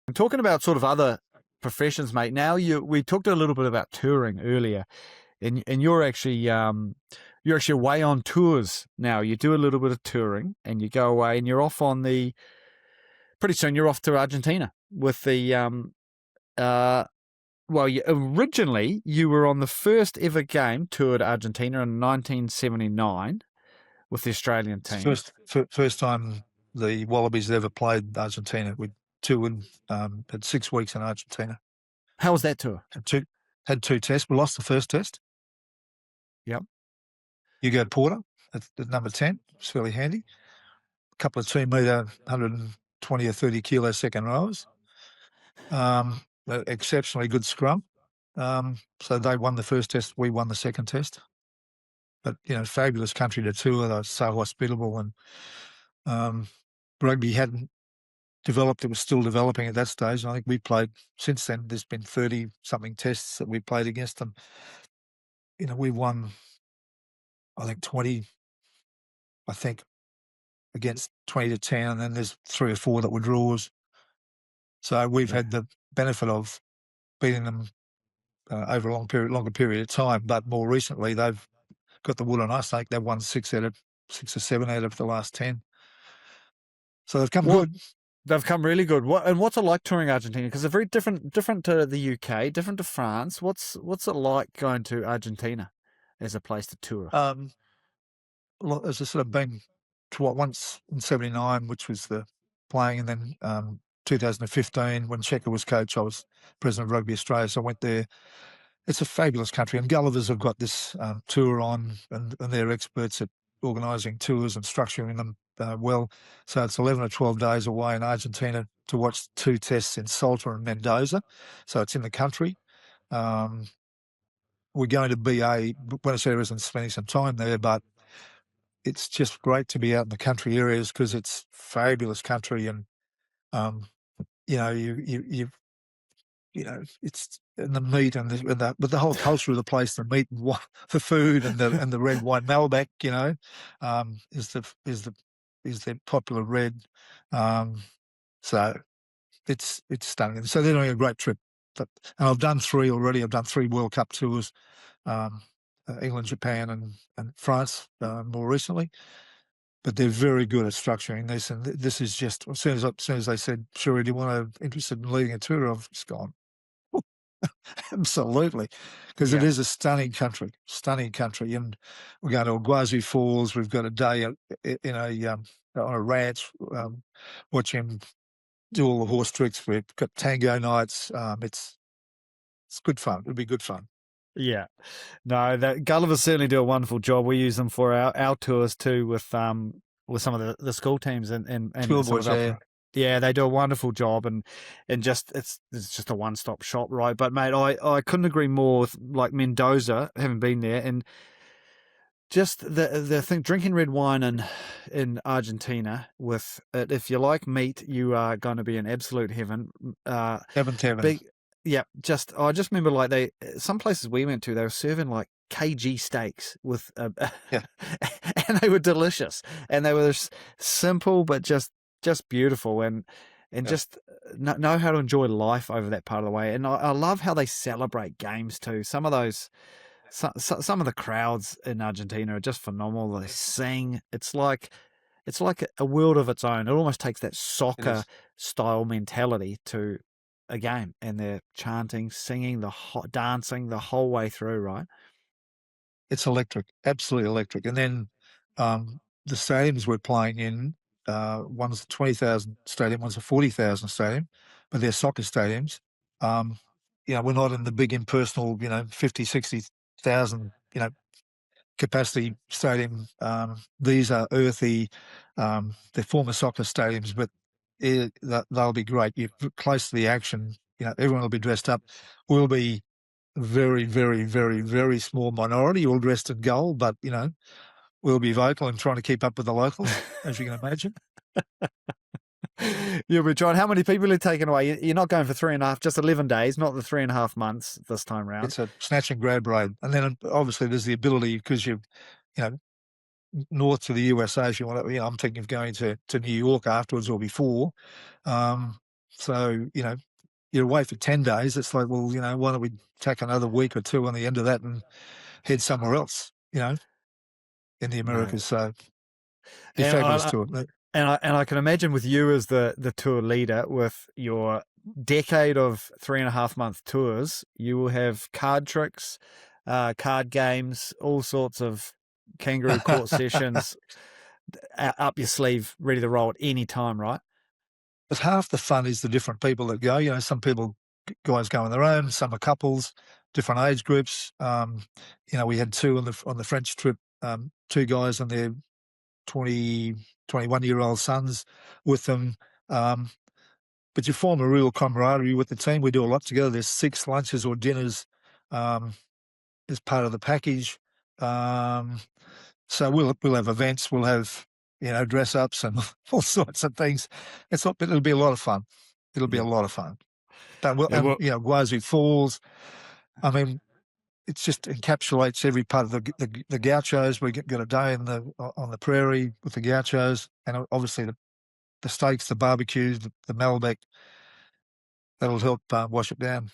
And talking about sort of other professions, mate. Now we talked a little bit about touring earlier, and you're actually away on tours now. You do a little bit of touring, and you go away, and you're off on the. Pretty soon, you're off to Argentina with the uh. Well, originally you were on the first ever game tour to Argentina in 1979 with the Australian It's the team. first time the Wallabies ever played Argentina. We toured, had 6 weeks in Argentina. How was that tour? Had two tests. We lost the first test. Yep. Hugo Porter at number 10. It's fairly handy. A couple of 2-metre, 120 or 30 kilo second rowers. Exceptionally good scrum. So they won the first test. We won the second test. But, fabulous country to tour. They were so hospitable, and rugby hadn't developed. It was still developing at that stage. I think we played since then. There's been 30-something tests that we played against them. We won, I think, 20, against 20 to 10, and then there's 3 or 4 that were draws. So we've had the benefit of beating them over a longer period of time. But more recently, they've got the wool on us. I think they've won 6 or 7 out of the last 10. So they've come good. They've come really good. What's it like touring Argentina? Because they're very different to the UK, different to France. What's it like going to Argentina as a place to tour? As I sort of been to once in 79, which was the playing, and then 2015 when Checker was coach, I was president of Rugby Australia, so I went there. It's a fabulous country, and Gulliver's have got this tour on, and they're experts at organising tours and structuring them well. So it's 11 or 12 days away in Argentina to watch 2 tests in Salta and Mendoza. So it's in the country. We're going to BA, Buenos Aires, and spending some time there, but it's just great to be out in the country areas because it's fabulous country, and it's in the meat and but the whole culture of the place, the meat and the food and the red wine. Malbec, is the popular red. So it's stunning. So they're doing a great trip. And I've done 3 already. I've done 3 World Cup tours, England, Japan, and France more recently. But they're very good at structuring this, and this is just as soon as they said, "Sure, do you want to interested in leading a tour?" I've just gone, absolutely, because it is a stunning country, and we're going to Iguazú Falls. We've got a day on a ranch, watching do all the horse tricks. We've got tango nights. It's good fun. It'll be good fun. Yeah, no, Gullivers certainly do a wonderful job. We use them for our tours too with some of the school teams and Schoolboys, yeah, they do a wonderful job, and just it's just a one-stop shop, right? But mate, I couldn't agree more with like Mendoza, having been there, and just the thing, drinking red wine in Argentina with it. If you like meat, you are going to be in absolute heaven. Heaven. Yeah, I just remember like some places we went to, they were serving like kg steaks with and they were delicious, and they were simple but just beautiful, and just know how to enjoy life over that part of the way. And I love how they celebrate games too. Some of those, some of the crowds in Argentina are just phenomenal. They sing. It's like a world of its own. It almost takes that soccer style mentality to a game, and they're chanting, singing, dancing the whole way through, right? It's electric, absolutely electric. And then the stadiums we're playing in, one's a 20,000 stadium, one's a 40,000 stadium, but they're soccer stadiums. We're not in the big impersonal, 50, 60,000, capacity stadium. These are earthy, they're former soccer stadiums, but they'll be great. You're close to the action. Everyone will be dressed up. We'll be very, very, very, very small minority, all dressed in gold, but, we'll be vocal and trying to keep up with the locals, as you can imagine. You'll be trying. How many people are taken away? You're not going for 3.5, just 11 days, not the 3.5 months this time round. It's a snatch and grab raid. And then obviously there's the ability, because north to the USA, if you want to, I'm thinking of going to New York afterwards or before. So, you're away for 10 days. It's like, well, why don't we take another week or two on the end of that and head somewhere else, in the No. Americas. So be And fabulous I, tour. and I can imagine with you as the tour leader, with your decade of 3.5 month tours, you will have card tricks, card games, all sorts of kangaroo court sessions up your sleeve, ready to roll at any time, right? But half the fun is the different people that go. Some guys go on their own, some are couples, different age groups. We had two on the French trip, two guys and their 20, 21-year-old sons with them. But you form a real camaraderie with the team. We do a lot together. There's 6 lunches or dinners as part of the package. So we'll have events. We'll have dress ups and all sorts of things. It'll be a lot of fun. It'll be Yeah. a lot of fun. Yeah, well, Iguazú Falls. I mean, it just encapsulates every part of the Gauchos. We got a day on the prairie with the Gauchos, and obviously the steaks, the barbecues, the Malbec. That'll help wash it down.